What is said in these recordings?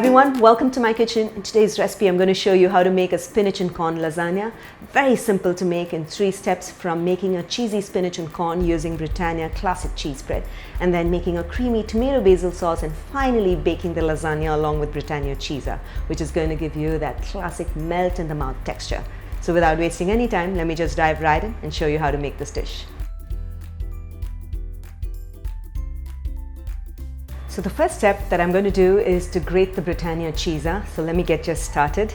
everyone, welcome to my kitchen. In today's recipe, I'm going to show you how to make a spinach and corn lasagna. Very simple to make in 3 steps, from making a cheesy spinach and corn using Britannia classic cheese spread, and then making a creamy tomato basil sauce, and finally baking the lasagna along with Britannia cheese, which is going to give you that classic melt in the mouth texture. So without wasting any time, let me just dive right in and show you how to make this dish. So the first step that I'm going to do is to grate the Britannia cheese. So let me get just started.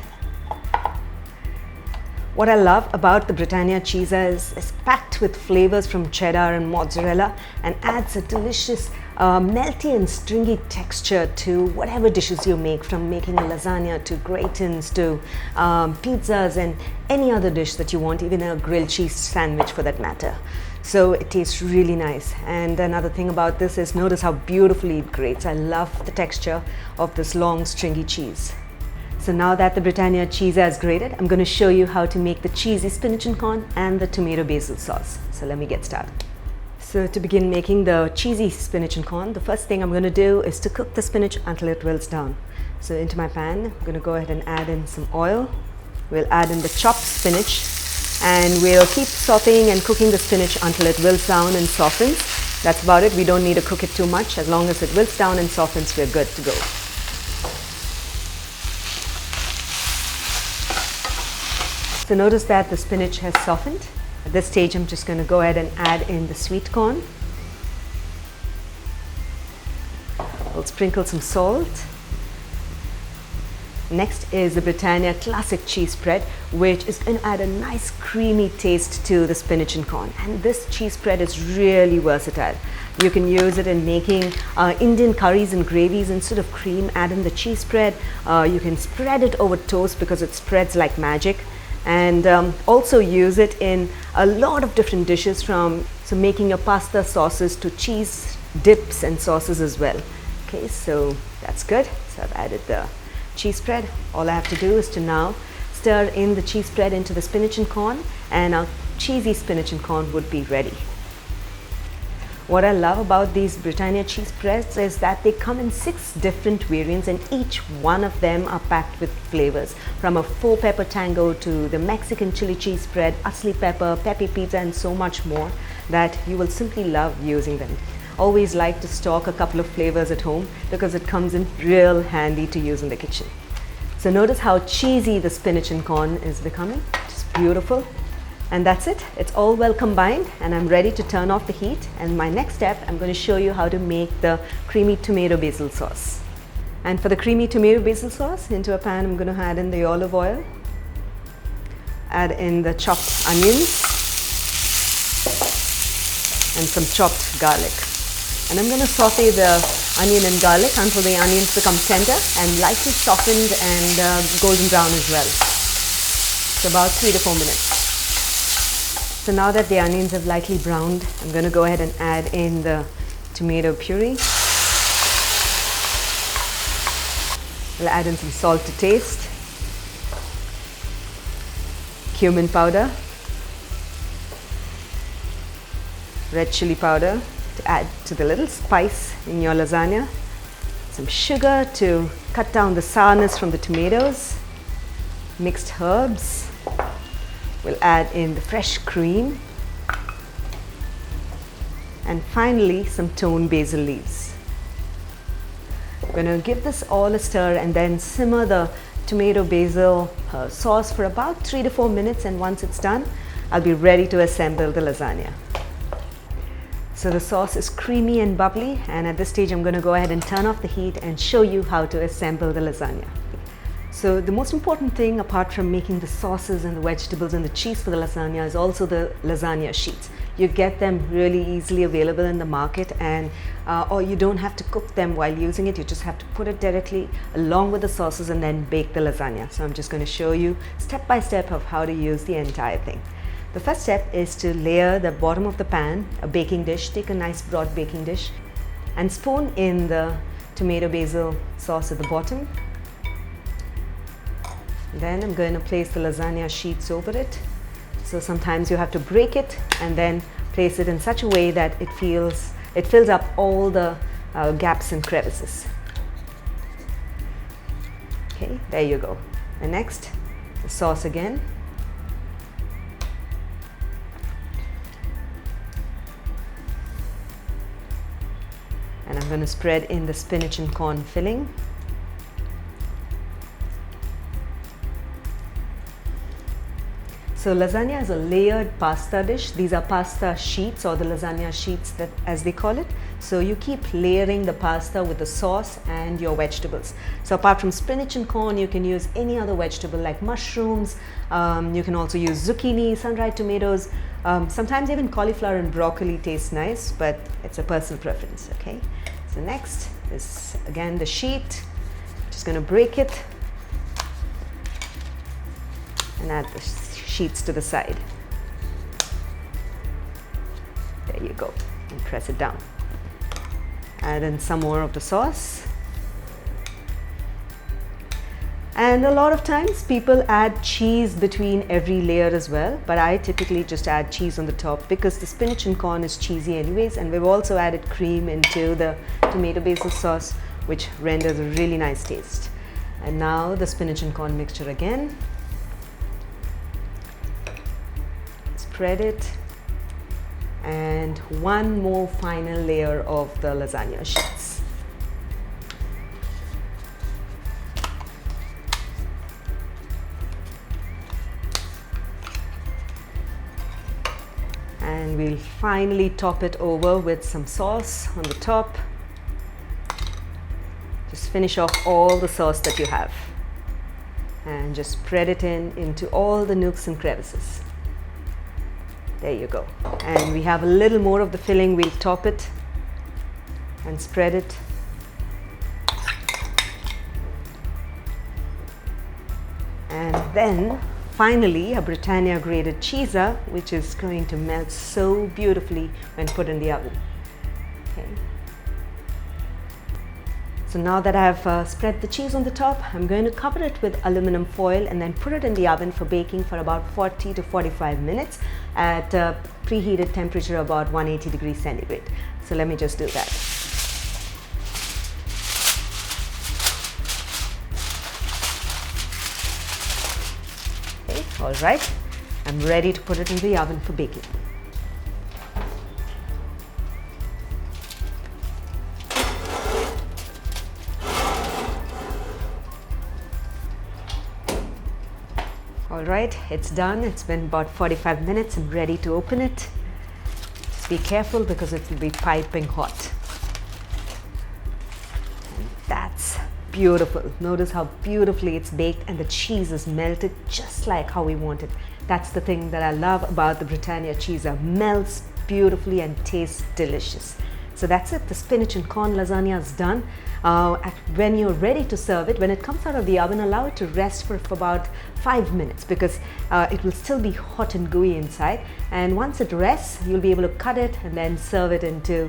What I love about the Britannia cheese is it's packed with flavors from cheddar and mozzarella and adds a delicious melty and stringy texture to whatever dishes you make, from making a lasagna to gratins to pizzas and any other dish that you want, even a grilled cheese sandwich for that matter. So it tastes really nice. And another thing about this is notice how beautifully it grates. I love the texture of this long stringy cheese. So now that the Britannia cheese is grated, I'm going to show you how to make the cheesy spinach and corn and the tomato basil sauce. So let me get started. So to begin making the cheesy spinach and corn, the first thing I'm going to do is to cook the spinach until it wilts down. So into my pan, I'm going to go ahead and add in some oil. We'll add in the chopped spinach, and we'll keep sauteing and cooking the spinach until it wilts down and softens. That's about it. We don't need to cook it too much. As long as it wilts down and softens, we're good to go. So notice that the spinach has softened. At this stage, I'm just going to go ahead and add in the sweet corn. We'll sprinkle some salt. Next is the Britannia classic cheese spread, which is going to add a nice creamy taste to the spinach and corn. And this cheese spread is really versatile. You can use it in making Indian curries and gravies. Instead of cream, add in the cheese spread. You can spread it over toast because it spreads like magic. And also use it in a lot of different dishes, from making your pasta sauces to cheese dips and sauces as well. Okay, so that's good. So I've added the cheese spread. All I have to do is to now stir in the cheese spread into the spinach and corn, and our cheesy spinach and corn would be ready. What I love about these Britannia cheese spreads is that they come in 6 different variants, and each one of them are packed with flavors, from a 4-pepper tango to the Mexican chili cheese spread, asli pepper, peppy pizza, and so much more, that you will simply love using them. Always like to stock a couple of flavors at home because it comes in real handy to use in the kitchen. So notice how cheesy the spinach and corn is becoming. Just beautiful. And that's it. It's all well combined, and I'm ready to turn off the heat. And my next step, I'm going to show you how to make the creamy tomato basil sauce. And for the creamy tomato basil sauce, into a pan, I'm going to add in the olive oil, add in the chopped onions, and some chopped garlic. And I'm going to saute the onion and garlic until the onions become tender and lightly softened and golden brown as well. It's about 3 to 4 minutes. So now that the onions have lightly browned, I'm going to go ahead and add in the tomato puree. We'll add in some salt to taste, cumin powder, red chili powder to add to the little spice in your lasagna, some sugar to cut down the sourness from the tomatoes, mixed herbs. We'll add in the fresh cream, and finally some toned basil leaves. We're going to give this all a stir and then simmer the tomato basil sauce for about 3 to 4 minutes, and once it's done, I'll be ready to assemble the lasagna. So the sauce is creamy and bubbly, and at this stage I'm going to go ahead and turn off the heat and show you how to assemble the lasagna. So the most important thing, apart from making the sauces and the vegetables and the cheese for the lasagna, is also the lasagna sheets. You get them really easily available in the market, and or you don't have to cook them while using it. You just have to put it directly along with the sauces and then bake the lasagna. So I'm just going to show you step by step of how to use the entire thing. The first step is to layer the bottom of the pan, a baking dish. Take a nice broad baking dish and spoon in the tomato basil sauce at the bottom. Then I'm going to place the lasagna sheets over it. So sometimes you have to break it and then place it in such a way that it fills up all the gaps and crevices. Okay, there you go. And next, the sauce again. And I'm going to spread in the spinach and corn filling. So lasagna is a layered pasta dish. These are pasta sheets, or the lasagna sheets, that as they call it. So you keep layering the pasta with the sauce and your vegetables. So apart from spinach and corn, you can use any other vegetable like mushrooms. You can also use zucchini, sun-dried tomatoes. Sometimes even cauliflower and broccoli taste nice, but it's a personal preference. Okay. So next is again the sheet. Just going to break it and add the sheets to the side. There you go, and press it down. Add in some more of the sauce. And a lot of times people add cheese between every layer as well, but I typically just add cheese on the top because the spinach and corn is cheesy anyways, and we've also added cream into the tomato basil sauce, which renders a really nice taste. And now the spinach and corn mixture again. Spread it, and one more final layer of the lasagna sheets. And we'll finally top it over with some sauce on the top. Just finish off all the sauce that you have and just spread it into all the nooks and crevices. There you go. And we have a little more of the filling. We'll top it and spread it. And then finally a Britannia grated cheese, which is going to melt so beautifully when put in the oven. Okay. So now that I've spread the cheese on the top, I'm going to cover it with aluminum foil and then put it in the oven for baking for about 40 to 45 minutes at a preheated temperature about 180 degrees centigrade. So let me just do that. Okay, all right. I'm ready to put it in the oven for baking. All right, it's done. It's been about 45 minutes. I'm ready to open it. Just be careful because it will be piping hot. And that's beautiful. Notice how beautifully it's baked and the cheese is melted just like how we want it. That's the thing that I love about the Britannia cheese. It melts beautifully and tastes delicious. So that's it. The spinach and corn lasagna is done. When you're ready to serve it, when it comes out of the oven, allow it to rest for about 5 minutes because it will still be hot and gooey inside. And once it rests, you'll be able to cut it and then serve it into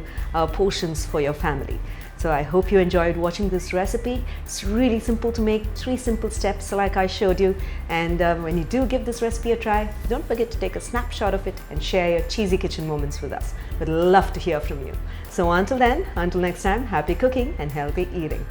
portions for your family. So I hope you enjoyed watching this recipe. It's really simple to make, 3 simple steps like I showed you. And when you do give this recipe a try, don't forget to take a snapshot of it and share your cheesy kitchen moments with us. We'd love to hear from you. So until then, until next time, happy cooking and healthy eating.